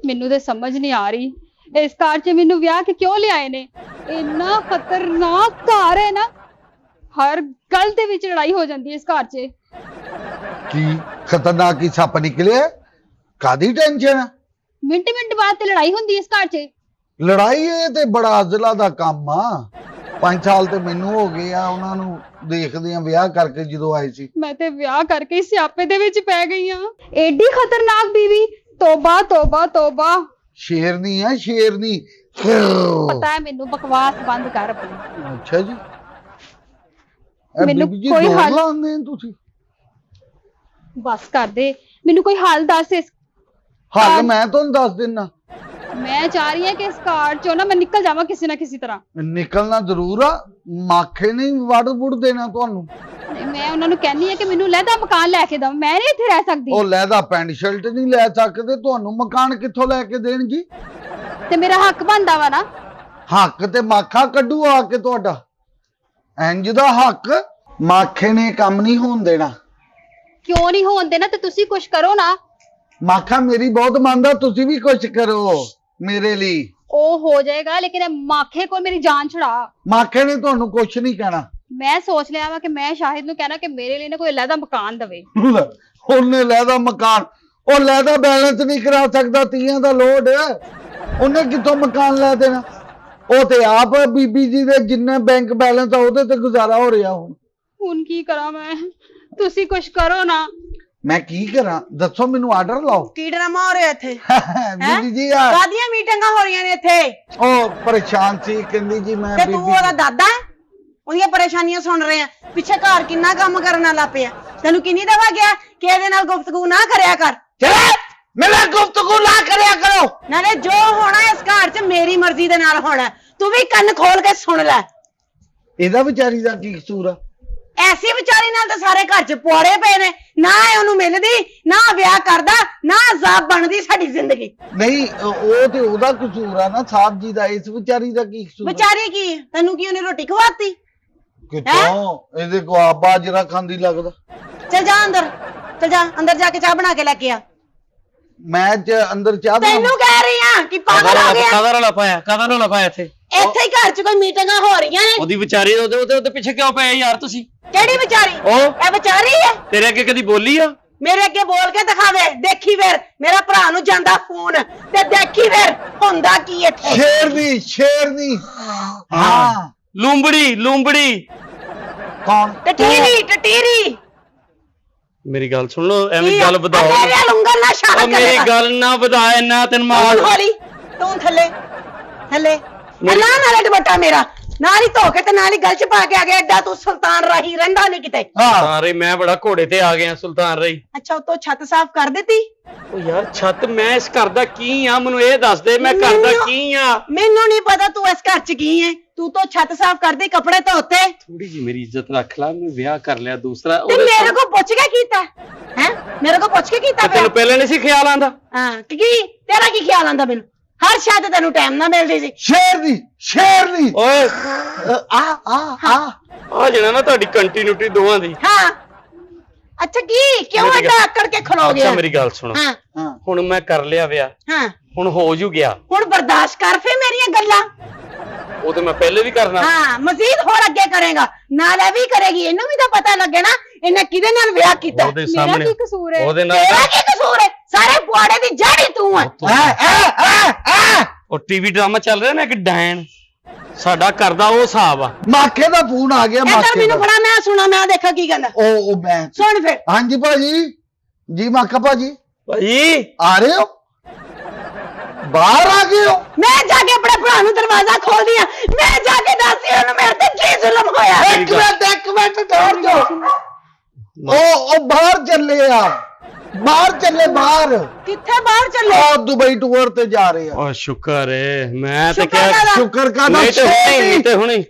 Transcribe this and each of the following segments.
ਮੈਨੂੰ ਤੇ ਸਮਝ ਨਹੀਂ ਆ ਰਹੀ ਇਸ ਘਰ 'ਚ ਮੈਨੂੰ ਵਿਆਹ ਕੇ ਕਿਉਂ ਲਿਆਏ ਨੇ। ਇੰਨਾ ਖਤਰਨਾਕ ਘਰ ਹੈ ਨਾ, ਹਰ ਗੱਲ ਦੇ ਵਿੱਚ ਲੜਾਈ ਹੋ ਜਾਂਦੀ ਹੈ ਇਸ ਘਰ 'ਚ। ਕੀ ਖਤਰਨਾਕ ਹੀ ਸੱਪ ਨਿਕਲਿਆ? ਕਾਦੀ ਟੈਨਸ਼ਨ? ਮਿੰਟ ਮਿੰਟ ਬਾਅਦ ਤੇ ਲੜਾਈ ਹੁੰਦੀ ਹੈ ਇਸ ਘਰ 'ਚ। ਲੜਾਈ ਇਹ ਤੇ ਬੜਾ ਅਜ਼ਲਾ ਦਾ ਕੰਮ ਆ। 5 ਸਾਲ ਤੇ ਮੈਨੂੰ ਹੋ ਗਏ ਆ ਉਹਨਾਂ ਨੂੰ ਦੇਖਦੇ ਆ ਵਿਆਹ ਕਰਕੇ ਜਦੋਂ ਆਏ ਸੀ। ਮੈਂ ਤੇ ਵਿਆਹ ਕਰਕੇ ਸਿਆਪੇ ਦੇ ਵਿੱਚ ਪੈ ਗਈ ਆ। ਐਡੀ ਖਤਰਨਾਕ ਬੀਵੀ, ਤੋਬਾ ਤੋਬਾ ਤੋਬਾ। ਸ਼ੇਰਨੀ ਆ ਸ਼ੇਰਨੀ। ਪਤਾ ਹੈ ਮੈਨੂੰ, ਬਕਵਾਸ ਬੰਦ ਕਰ ਆਪਣੀ। ਅੱਛਾ ਜੀ, ਮੈਨੂੰ ਬੀਬੀ ਜੀ ਕੋਈ ਦੋਰ ਹੱਲ ਲਾਉਂਦੇ ਤੁਸੀਂ? ਬਸ ਕਰ ਦੇ, ਮੈਨੂੰ ਕੋਈ ਹੱਲ ਦੱਸ। ਇਸ ਹੱਲ ਮੈਂ ਤੁਹਾਨੂੰ ਦੱਸ ਦਿੰਨਾ। ਮੈਂ ਚਾਹ ਰਹੀ ਹਾਂ ਕਿ ਇਸ ਘਰ ਚੋਂ ਨਾ ਮੈਂ ਨਿਕਲ ਜਾਵਾਂ ਕਿਸੇ ਨਾ ਕਿਸੇ ਤਰ੍ਹਾਂ। ਨਿਕਲਣਾ ਜ਼ਰੂਰ ਆ, ਮਾਖੇ ਨਹੀਂ ਵੜ ਵੁੜ ਦੇਣਾ ਤੁਹਾਨੂੰ। ਮੈਂ ਉਹਨਾਂ ਨੂੰ ਕਹਿੰਦੀ ਆ ਕਿ ਮੈਨੂੰ ਲਹਿਦਾ ਮਕਾਨ ਲੈ ਕੇ ਦਿਓ, ਮੈਂ ਨਹੀਂ ਇੱਥੇ ਰਹਿ ਸਕਦੀ। ਉਹ ਲਹਿਦਾ ਪੈਂਟ ਸ਼ਰਟ ਨਹੀਂ ਲੈ ਸਕਦੇ, ਤੁਹਾਨੂੰ ਮਕਾਨ ਕਿੱਥੋਂ ਲੈ ਕੇ ਦੇਣ ਜੀ? ਤੇ ਮੇਰਾ ਹੱਕ ਬਣਦਾ ਵਾ ਨਾ। ਹੱਕ ਤੇ ਮਾਖਾ ਕੱਢੂ ਆ ਕੇ ਤੁਹਾਡਾ। ਇੰਜ ਦਾ ਹੱਕ ਮਾਖੇ ਨੇ ਕੰਮ ਨਹੀਂ ਹੋਣ ਦੇਣਾ। ਕਿਉਂ ਨਹੀਂ ਹੋਣ ਦੇਣਾ? ਤੇ ਤੁਸੀਂ ਕੁਝ ਕਰੋ ਨਾ। ਮਾਖਾ ਮੇਰੀ ਬਹੁਤ ਮੰਨਦਾ, ਤੁਸੀਂ ਵੀ ਕੁਝ ਕਰੋ ਮੇਰੇ ਲਈ। ਉਹ ਹੋ ਜਾਏਗਾ, ਲੇਕਿਨ ਇਹ ਮਾਖੇ ਕੋਲ ਮੇਰੀ ਜਾਨ ਛੁੜਾ। ਮਾਖੇ ਨੇ ਤੁਹਾਨੂੰ ਕੁਝ ਨਹੀਂ ਕਹਿਣਾ। ਮੈਂ ਸੋਚ ਲਿਆ ਵਾ ਕਿ ਮੈਂ ਸ਼ਾਹਿਦ ਨੂੰ ਕਹਿਣਾ ਕਿ ਮੇਰੇ ਲਈ ਨਾ ਕੋਈ ਲਹਿਦਾ ਮਕਾਨ ਦੇਵੇ। ਉਹਨੇ ਲੈਦਾ ਮਕਾਨ, ਉਹ ਲੈਦਾ ਬੈਲੈਂਸ ਨਹੀਂ ਕਰਾ ਸਕਦਾ, ਤੀਆਂ ਦਾ ਲੋਡ। ਉਹਨੇ ਕਿੱਥੋਂ ਮਕਾਨ ਲੈ ਦੇਣਾ? ਉਹ ਤੇ ਆਪ ਬੀਬੀ ਜੀ ਦੇ ਜਿੰਨੇ ਬੈਂਕ ਬੈਲੈਂਸ ਆ ਉਹਦੇ ਤੇ ਗੁਜ਼ਾਰਾ ਹੋ ਰਿਹਾ। ਹੁਣ ਕੀ ਕਰਾਂ ਮੈਂ? ਤੁਸੀਂ ਕੁਝ ਕਰੋ ਨਾ। ਮੈਂ ਕੀ ਕਰਾਂ ਦੱਸੋ, ਮੈਨੂੰ ਆਰਡਰ ਲਾਓ। ਕੀ ਡਰਾਮਾ ਹੋ ਰਿਹਾ ਇੱਥੇ? ਬੀਬੀ ਜੀ ਯਾਰ ਕਾਦੀਆਂ ਮੀਟਿੰਗਾਂ ਹੋ ਰਹੀਆਂ ਨੇ ਇੱਥੇ? ਉਹ ਪਰੇਸ਼ਾਨ ਸੀ, ਕਹਿੰਦੀ ਜੀ ਮੈਂ ਤੇ ਤੂੰ ਉਹਦਾ ਦਾਦਾ ਹੈ? ਉਹਦੀਆਂ ਪਰੇਸ਼ਾਨੀਆਂ ਸੁਣ ਰਹੇ ਆ। ਪਿੱਛੇ ਘਰ ਕਿੰਨਾ ਕੰਮ ਕਰਨ ਵਾਲਾ ਪਿਆ। ਤੈਨੂੰ ਕਿੰਨੀ ਦਫਾ ਗਿਆ ਕਿ ਇਹਦੇ ਨਾਲ ਗੁਫ਼ਤਗੂ ਨਾ ਕਰਿਆ ਕਰ। ਮੇਰੇ ਗੁਫ਼ਤਗੂ ਨਾ ਕਰਿਆ ਕਰੋ। ਨਾਲੇ ਜੋ ਹੋਣਾ ਇਸ ਘਰ 'ਚ ਮੇਰੀ ਮਰਜ਼ੀ ਦੇ ਨਾਲ ਹੋਣਾ। ਤੂੰ ਵੀ ਕੰਨ ਖੋਲ ਕੇ ਸੁਣ ਲੈ। ਇਹਦਾ ਵਿਚਾਰੀ ਦਾ ਕੀ ਕਸੂਰ ਆ? ਐਸੀ ਵਿਚਾਰੀ ਨਾਲ ਤਾਂ ਸਾਰੇ ਘਰ 'ਚ ਪੁਆੜੇ ਪਏ ਨੇ। ਨਾ ਇਹ ਉਹਨੂੰ ਮਿਲਦੀ, ਨਾ ਵਿਆਹ ਕਰਦਾ, ਨਾ ਅਜ਼ਾਬ ਬਣਦੀ ਸਾਡੀ ਜ਼ਿੰਦਗੀ। ਨਹੀਂ ਉਹ ਤੇ ਉਹਦਾ ਕਸੂਰ ਆ ਨਾ ਸਾਹਿਬ ਜੀ ਦਾ। ਇਸ ਵਿਚਾਰੀ ਦਾ ਕੀ ਕਸੂਰ? ਵਿਚਾਰੀ ਕੀ? ਤੈਨੂੰ ਕੀ ਉਹਨੇ ਰੋਟੀ ਖਵਾਤੀ? ਕਿੱਥੋਂ ਇਹਦੇ ਕੋ ਆਬਾ ਜਰਾ ਖਾਂਦੀ ਲੱਗਦਾ। ਚਲ ਜਾ ਅੰਦਰ, ਚਲ ਜਾ ਅੰਦਰ ਜਾ ਕੇ ਚਾਹ ਬਣਾ ਕੇ ਲੈ ਕੇ ਆ। ਮੈਂ ਅੰਦਰ ਚਾਹ ਤੈਨੂੰ ਕਹਿ ਰਹੀ ਆ ਕਿ ਪਾਗਲ ਹੋ ਗਿਆ। ਕਾਹਦਾ ਰੌਲਾ ਪਾਇਆ ਇੱਥੇ? ਇੱਥੇ ਹੀ ਘਰ 'ਚ ਕੋਈ ਮੀਟਿੰਗਾਂ ਹੋ ਰਹੀਆਂ ਨੇ। ਉਹਦੀ ਵਿਚਾਰੀ ਉਹਦੇ ਪਿੱਛੇ ਕਿਉਂ ਪਏ ਯਾਰ ਤੁਸੀਂ? ਕਿਹੜੀ ਵਿਚਾਰੀ? ਉਹ ਇਹ ਵਿਚਾਰੀ ਹੈ? ਤੇਰੇ ਅੱਗੇ ਕਦੀ ਬੋਲੀ ਆ? ਮੇਰੇ ਅੱਗੇ ਬੋਲ ਕੇ ਦਿਖਾਵੇ। ਦੇਖੀ ਫਿਰ ਮੇਰਾ ਭਰਾ ਨੂੰ ਜਾਂਦਾ ਫੋਨ ਤੇ ਦੇਖੀ ਫਿਰ ਹੁੰਦਾ ਕੀ ਇੱਥੇ। ਸ਼ੇਰਨੀ ਹਾਂ। ਲੂੰਬੜੀ ਕੌਣ? ਟਟੀਰੀ ਮੇਰੀ ਗੱਲ ਸੁਣ ਲੋ, ਐਵੇਂ ਗੱਲ ਵਧਾਓ। ਮੇਰੇ ਲੰਗਰ ਨਾ ਸ਼ਾਹ ਉਹ ਮੇਰੀ ਗੱਲ ਨਾ ਵਧਾਏ ਨਾ, ਤੈਨੂੰ ਮਾਰ ਹੌਲੀ। ਤੂੰ ਥੱਲੇ ਨਾਲੇ ਦੁਪੱਟਾ ਮੇਰਾ ਨਾਲ ਹੀ ਧੋ ਕੇ ਤੇ ਨਾਲ ਹੀ ਗਲ 'ਚ ਪਾ ਕੇ ਆ ਗਿਆ। ਐਡਾ ਤੂੰ ਸੁਲਤਾਨ ਰਾਹੀ ਰਹਿੰਦਾ ਨਹੀਂ ਕਿਤੇ। ਸਾਰੇ ਮੈਂ ਬੜਾ ਘੋੜੇ ਤੇ ਆ ਗਿਆ ਸੁਲਤਾਨ ਰਹੀ। ਅੱਛਾ ਉਤੋਂ ਛੱਤ ਸਾਫ਼ ਕਰ ਦਿੱਤੀ? ਉਹ ਯਾਰ ਛੱਤ, ਮੈਂ ਇਸ ਘਰ ਦਾ ਕੀ ਆ? ਮੈਨੂੰ ਇਹ ਦੱਸ ਦੇ, ਮੈਂ ਘਰ ਦਾ ਕੀ ਆ? ਮੈਨੂੰ ਨਹੀਂ ਪਤਾ ਤੂੰ ਇਸ ਘਰ 'ਚ ਕੀ ਹੈ। ਤੂੰ ਤਾਂ ਛੱਤ ਸਾਫ਼ ਕਰਦੀ, ਕੱਪੜੇ ਧੋਤੇ। ਥੋੜੀ ਜੀ ਮੇਰੀ ਇੱਜ਼ਤ ਰੱਖ ਲੈ। ਮੈਂ ਵਿਆਹ ਕਰ ਲਿਆ ਦੂਸਰਾ। ਤੇ ਮੇਰੇ ਕੋ ਪੁੱਛ ਕੇ ਕੀਤਾ ਹੈ? ਮੇਰੇ ਕੋ ਪੁੱਛ ਕੇ ਕੀਤਾ? ਤੈਨੂੰ ਪਹਿਲਾਂ ਨਹੀਂ ਸੀ ਖਿਆਲ ਆਂਦਾ? ਹਾਂ ਕੀ ਤੇਰਾ ਕੀ ਖਿਆਲ ਆਂਦਾ? ਮੈਨੂੰ ਹਰ ਸ਼ਾਇਦ ਤੈਨੂੰ ਟਾਈਮ ਨਾ ਮਿਲਦੀ ਸੀ। ਸ਼ੇਰਨੀ ਓਏ ਆ ਜਿਹੜਾ ਨਾ ਤੁਹਾਡੀ ਕੰਟੀਨਿਊਟੀ ਦੋਵਾਂ ਦੀ। ਹਾਂ ਅੱਛਾ ਕਿਉਂ ਐਡਾ ਆਕੜ ਕੇ ਖਲੋ ਗਿਆ? ਅੱਛਾ ਮੇਰੀ ਗੱਲ ਸੁਣ, ਹੁਣ ਮੈਂ ਕਰ ਲਿਆ ਵਿਆਹ, ਹੁਣ ਹੋ ਜੂ ਗਿਆ। ਹੁਣ ਬਰਦਾਸ਼ਤ ਕਰ ਫੇ ਮੇਰੀਆਂ ਗੱਲਾਂ। ਉਹ ਤੇ ਮੈਂ ਪਹਿਲੇ ਵੀ ਕਰਨਾ। ਹਾਂ ਮਜ਼ੀਦ ਹੋਰ ਅੱਗੇ ਕਰੇਗਾ, ਨਾਲ ਇਹ ਵੀ ਕਰੇਗੀ। ਇਹਨੂੰ ਵੀ ਤਾਂ ਪਤਾ ਲੱਗੇ ਨਾ ਇਹਨੇ ਕਿਹਦੇ ਨਾਲ ਵਿਆਹ ਕੀਤਾ। ਉਹਦੇ ਮੇਰਾ ਸਾਹਮਣੇ ਕੀ ਕਸੂਰ ਹੈ? ਉਹਦੇ ਨਾਲ ਤੇਰਾ ਕੀ ਕਸੂਰ ਹੈ? ਸਾਰੇ ਪੁਆੜੇ ਦੀ ਜੜ ਹੀ ਤੂੰ ਹੈ। ਉਹ ਟੀਵੀ ਡਰਾਮਾ ਚੱਲ ਰਿਹਾ ਨਾ ਇੱਕ ਡੈਣ, ਸਾਡਾ ਕਰਦਾ ਉਹ ਹਿਸਾਬ ਆ। ਮਾਖੇ ਦਾ ਫੋਨ ਆ ਗਿਆ। ਇੱਧਰ ਮੈਨੂੰ ਫੜਾ, ਮੈਂ ਸੁਣਾ, ਮੈਂ ਦੇਖਾ ਕੀ ਕਹਿੰਦਾ। ਉਹ ਮੈਂ ਸੁਣ ਫਿਰ। ਹਾਂਜੀ ਭਾਜੀ ਜੀ। ਮਾਖਾ ਭਾਜੀ ਭਾਈ ਆ ਰਹੇ ਹੋ? ਬਾਹਰ ਆ ਗਏ ਹੋ? ਮੈਂ ਜਾ ਕੇ ਆਪਣੇ ਭਰਾ ਨੂੰ ਦਰਵਾਜ਼ਾ ਖੋਲਦੀ ਆ। ਮੈਂ ਜਾ ਕੇ ਦੱਸਦੀ ਉਹਨੂੰ ਮੇਰੇ ਤੇ ਕੀ ਜ਼ੁਲਮ ਹੋਇਆ। ਇੱਕ ਮਿੰਟ ਠਹਿਰ ਜਾਓ। ਉਹ ਬਾਹਰ ਚੱਲੇ ਆ। ਬਾਹਰ ਕਿੱਥੇ ਬਾਹਰ ਚੱਲੇ? ਉਹ ਦੁਬਈ ਟੂਰ ਤੇ ਜਾ ਰਹੇ ਆ। ਓ ਸ਼ੁਕਰ ਏ, ਮੈਂ ਤੇ ਸ਼ੁਕਰ ਕਿਹਾ ਕਾਹਦਾ? ਸ਼ੁਕਰ ਕਰਦਾ। ਨਹੀਂ ਤੇ ਹੁਣੇ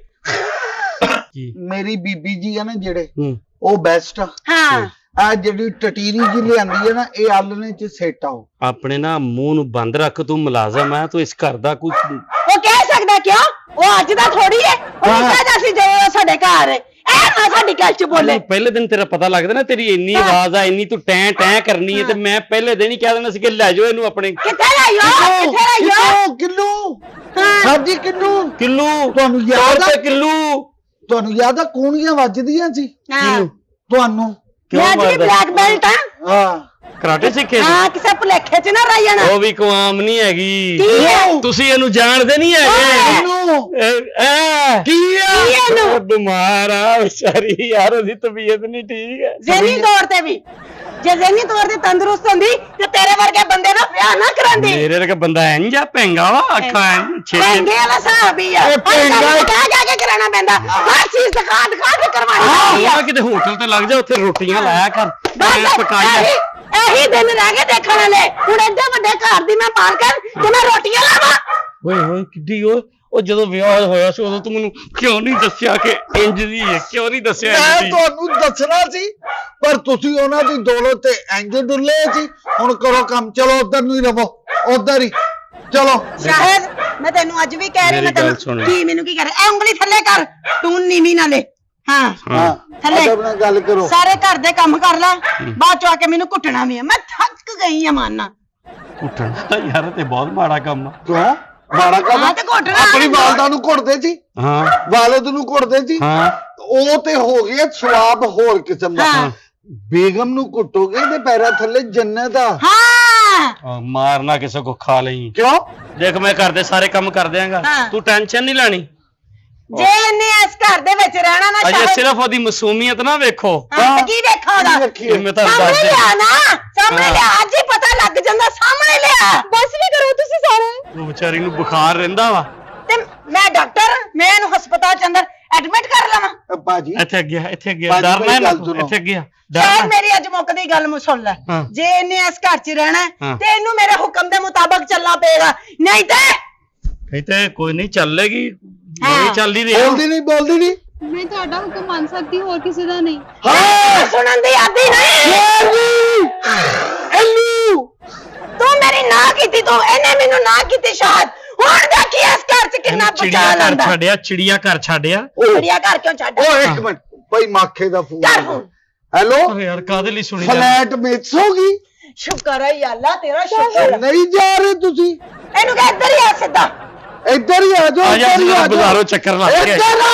ਮੇਰੀ ਬੀਬੀ ਜੀ ਆ ਨਾ ਜਿਹੜੇ, ਹੂੰ ਉਹ ਬੈਸਟ ਆ। ਹਾਂ ਆ ਜਿਹੜੀ ਟਟੀਰੀ ਜੀ ਲਿਆਂਦੀ ਹੈ ਨਾ, ਇਹ ਆਲਣੇ ਚ ਸੇਟ ਆਓ। ਆਪਣੇ ਨਾ ਮੂੰਹ ਨੂੰ ਬੰਦ ਰੱਖ, ਤੂੰ ਮੁਲਾਜ਼ਮ ਹੈ, ਤੂੰ ਇਸ ਘਰ ਦਾ ਕੁਝ। ਉਹ ਕਹਿ ਸਕਦਾ ਕਿਉਂ? ਉਹ ਅੱਜ ਦਾ ਥੋੜੀ ਹੈ। ਉਹ ਕਹਿੰਦਾ ਸੀ ਜੇ ਸਾਡੇ ਘਰ ਇਹ ਨਾ ਸਾਡੀ ਗੱਲ ਚ ਬੋਲੇ। ਪਹਿਲੇ ਦਿਨ ਤੇਰਾ ਪਤਾ ਲੱਗਦਾ ਨਾ, ਤੇਰੀ ਇੰਨੀ ਆਵਾਜ਼ ਆ, ਇੰਨੀ ਤੂੰ ਟੈਂ ਟੈਂ ਕਰਨੀ ਹੈ, ਤੇ ਮੈਂ ਪਹਿਲੇ ਦਿਨ ਹੀ ਕਹਿ ਦੇਣਾ ਸੀ ਕਿ ਲੈ ਜਾਓ ਇਹਨੂੰ ਆਪਣੇ। ਕਿੱਥੇ ਲਾਇਓ ਕਿਲੂ ਸਬਜ਼ੀ ਕਿਲੂ ਕਿਲੂ ਤੁਹਾਨੂੰ ਯਾਦ 100 ਆ ਰੁਪਏ ਕਿਲੂ। ਤੁਹਾਨੂੰ ਯਾਦ ਆ ਕੂਣੀਆਂ ਵੱਜਦੀਆਂ ਸੀ ਤੁਹਾਨੂੰ ਮੈਂ ਜਿਹੜੀ ਬਲੈਕ ਬੈਲਟ ਆ ਹਾਂ ਕਰਾਟੇ ਸਿੱਖੇ ਸੀ? ਹਾਂ ਕਿਸੇ ਭੁਲੇਖੇ ਚ ਨਾ ਰਹਿ ਜਾਣਾ। ਉਹ ਵੀ ਕੁਆਮ ਨਹੀਂ ਹੈਗੀ, ਕੀ ਹੈ? ਤੁਸੀਂ ਇਹਨੂੰ ਜਾਣਦੇ ਨਹੀਂ ਹੈਗੇ। ਕਿਲੂ ਕੀ ਆ? ਇਹਨੂੰ? ਉਹ ਬਿਮਾਰ ਆ ਵਿਚਾਰੀ ਯਾਰ, ਉਹਦੀ ਤਬੀਅਤ ਨਹੀਂ ਠੀਕ ਹੈ। ਜ਼ਹਿਨੀ ਤੌਰ ਤੇ ਵੀ, ਜੇ ਜ਼ਹਿਨੀ ਤੌਰ ਤੇ ਤੰਦਰੁਸਤ ਹੁੰਦੀ ਤੇ ਤੇਰੇ ਵਰਗੇ ਬੰਦੇ ਨਾਲ ਵਿਆਹ ਨਾ ਕਰਾਂਦੀ। ਮੇਰੇ ਵਰਗਾ ਬੰਦਾ ਇੰਜ ਆ ਪੈਂਗਾ ਵਾ, ਅੱਖਾਂ ਛੇ ਪੈਂਗੇ ਵਾਲਾ ਹਿਸਾਬ ਹੀ ਆ। ਇਹ ਪੈਂਗਾ ਕਹਿ ਕੇ ਕਰਾਉਣਾ ਪੈਂਦਾ, ਹਰ ਚੀਜ਼ ਦਿਖਾ ਕੇ ਕਰਵਾਉਣੀ ਪੈਂਦੀ ਆ। ਕਿਤੇ ਹੋਟਲ ਤੇ ਲੱਗ ਜਾ, ਉੱਥੇ ਰੋਟੀਆਂ ਲਾਇਆ ਕਰ, ਬਸ ਪਕਾਈ। ਇਹੀ ਦਿਨ ਰਹਿ ਗਏ ਦੇਖਣ ਵਾਲੇ। ਹੁਣ ਏਡੇ ਵੱਡੇ ਘਰ ਦੀ ਮੈਂ ਮਾਲਕਣ ਤੇ ਮੈਂ ਰੋਟੀਆਂ ਲਾਵਾਂ। ਓਏ ਹੋਏ ਕਿੱਡੀ ਉਹ ਜਦੋਂ ਵਿਆਹ ਹੋਇਆ ਸੀ ਉਦੋਂ ਤੂੰ ਮੈਨੂੰ ਕਿਉਂ ਨਹੀਂ ਦੱਸਿਆ ਕਿ ਇੰਜ ਦੀ ਹੈ? ਕਿਉਂ ਨਹੀਂ ਦੱਸਿਆ ਇੰਜ ਮੈਂ ਦੀ? ਤੁਹਾਨੂੰ ਦੱਸਣਾ ਸੀ ਪਰ ਤੁਸੀਂ ਉਹਨਾਂ ਦੀ ਦੌਲਤ ਤੇ ਇੰਜ ਡੁੱਲੇ ਸੀ। ਹੁਣ ਕਰੋ ਕੰਮ, ਚਲੋ ਉਧਰ ਨੂੰ ਹੀ ਰਵੋ, ਉਧਰ ਹੀ ਚਲੋ। ਸ਼ਾਹਿਦ ਮੈਂ ਤੈਨੂੰ ਅੱਜ ਵੀ ਕਹਿ ਰਹੀ, ਮੈਂ ਮੇਰੀ ਗੱਲ ਸੁਣ। ਤੈਨੂੰ ਕੀ ਮੈਨੂੰ ਕੀ ਕਰ ਰਿਹਾ? ਉਂਗਲੀ ਥੱਲੇ ਕਰ, ਤੂੰ ਨੀਵੀਂ ਨਾ ਲੈ। ਹਾਂ ਹਾਂ ਥੱਲੇ ਅਦਬ ਨਾਲ ਗੱਲ ਕਰੋ। ਸਾਰੇ ਘਰ ਦੇ ਕੰਮ ਕਰ ਲੈ, ਬਾਅਦ ਚ ਆ ਕੇ ਮੈਨੂੰ ਕੁੱਟਣਾ ਵੀ ਆ। ਮੈਂ ਥੱਕ ਗਈ ਆ ਮਾਨਣਾ। ਕੁੱਟਣਾ ਯਾਰ ਤੇ ਬਹੁਤ ਮਾੜਾ ਕੰਮ ਆ। ਕਿਉਂ ਮਾੜਾ ਕੰਮ? ਹਾਂ ਤੇ ਘੁੱਟਣਾ ਆਪਣੀ ਵਾਲਦਾ ਨੂੰ ਘੁੱਟਦੇ ਸੀ, ਹਾਂ ਵਾਲਦ ਨੂੰ ਘੁੱਟਦੇ ਸੀ। ਹਾਂ ਉਹ ਤੇ ਹੋ ਗਿਆ ਸਵਾਬ ਹੋਰ ਕਿਸਮ ਦਾ। ਹਾਂ। ਬੇਗਮ ਨੂੰ ਘੁੱਟੋਗੇ ਤੇ ਪੈਰਾਂ ਥੱਲੇ ਜੰਨਤ ਆ। ਹਾਂ ਮਾਰਨਾ ਕਿਸੇ ਕੋ ਖਾ ਲਈ। ਕਿਉਂ? ਦੇਖ ਮੈਂ ਘਰ ਦੇ ਸਾਰੇ ਕੰਮ ਕਰ ਦਿਆਂਗਾ, ਹਾਂ। ਤੂੰ ਟੈਨਸ਼ਨ ਨਹੀਂ ਲੈਣੀ। ਜੇ ਇਹਨੇ ਇਸ ਘਰ ਦੇ ਵਿੱਚ ਰਹਿਣਾ ਨਾ ਅਜੇ ਸ਼ਾਹਿਦ, ਸਿਰਫ ਉਹਦੀ ਮਾਸੂਮੀਅਤ ਨਾ ਵੇਖੋ। ਹਾਂ, ਤੇ ਕੀ ਵੇਖਾ ਉਹਦਾ? ਇਹ ਮੈਂ ਤੁਹਾਨੂੰ ਸਾਹਮਣੇ ਦੱਸ ਦਿਆਂ। ਲਿਆ ਨਾ, ਸਾਹਮਣੇ ਲਿਆ, ਅੱਜ ਹੀ ਪਤਾ ਲੱਗ ਜਾਂਦਾ। ਸਾਹਮਣੇ ਲਿਆ, ਬਸ ਵੀ ਕਰੋ ਤੁਸੀਂ ਸਾਰੇ। ਉਹ ਵਿਚਾਰੀ ਨੂੰ ਬੁਖਾਰ ਰਹਿੰਦਾ ਵਾ। ਤੇ ਮੈਂ ਡਾਕਟਰ, ਮੈਂ ਇਹਨੂੰ ਹਸਪਤਾਲ ਚ ਅੰਦਰ ਐਡਮਿਟ ਕਰ ਲਵਾਂ। ਬਾਜੀ ਇੱਥੇ ਗਿਆ ਬਾਜੀ ਡਰਨਾ ਮੇਰੀ ਨਾ, ਗੱਲ ਸੁਣੋ। ਇੱਥੇ ਗਿਆ ਸ਼ਾਇਦ ਡਰਨਾ। ਮੇਰੀ ਅੱਜ ਮੁੱਕਦੀ ਗੱਲ ਸੁਣ ਲੈ। ਹਾਂ। ਜੇ ਇਹਨੇ ਇਸ ਘਰ 'ਚ ਰਹਿਣਾ ਹੈ, ਹਾਂ। ਤੇ ਇਹਨੂੰ ਮੇਰੇ ਹੁਕਮ ਦੇ ਮੁਤਾਬਕ ਚੱਲਣਾ ਪਏਗਾ, ਨਹੀਂ ਇੱਥੇ ਕੋਈ ਨਹੀਂ ਚੱਲੇਗੀ, ਹਾਂ। ਨਹੀਂ ਚੱਲਦੀ ਰਹੀ। ਬੋਲਦੀ ਨਹੀਂ। ਮੈਂ ਤੁਹਾਡਾ ਹੁਕਮ ਮੰਨ ਸਕਦੀ, ਹੋਰ ਕਿਸੇ ਦਾ ਨਹੀਂ। ਹਾਂ ਸੁਣਨ ਦੀ ਆਦੀ ਨਹੀਂ। ਹੈਲੋ ਤੂੰ ਮੇਰੀ ਨਾ ਕੀਤੀ, ਤੂੰ ਇਹਨੇ ਮੈਨੂੰ ਨਾ ਕੀਤੀ। ਸ਼ਾਇਦ ਹੁਣ ਦੇਖੀ ਇਸ ਘਰ 'ਚ ਕਿੰਨਾ ਚਿੜੀਆ ਬਚਾ ਘਰ ਲੈਂਦਾ। ਛੱਡਿਆ, ਚਿੜੀਆ ਘਰ ਛੱਡਿਆ। ਕੁੜੀਆ ਘਰ ਕਿਉਂ ਛੱਡ? ਓ ਇੱਕ ਮਿੰਟ ਭਾਈ, ਮਾਖੇ ਦਾ ਫੋਨ। ਕਰ ਫੋਨ। ਹੈਲੋ ਅਰੇ ਯਾਰ ਕਾਹਦੇ ਲਈ ਸੁਣੀ ਜਾਂਦੀ? ਫਲੈਟ ਮਿਸ ਹੋ ਗਈ? ਸ਼ੁਕਰ ਹੈ ਯਾ ਅੱਲਾ ਤੇਰਾ ਸ਼ੁਕਰ ਹੈ। ਨਹੀਂ ਜਾ ਰਹੇ ਤੁਸੀਂ? ਇਹਨੂੰ ਕਹਿ ਇੱਧਰ ਹੀ ਆ ਸਿੱਧਾ। ਇੱਧਰ ਹੀ ਆ ਜਾਓ, ਆ ਜਾ ਇੱਧਰ ਹੀ ਆ ਜਾਓ। ਬਾਜ਼ਾਰੋਂ ਚੱਕਰ ਲਾ ਕੇ ਇੱਧਰ ਆ।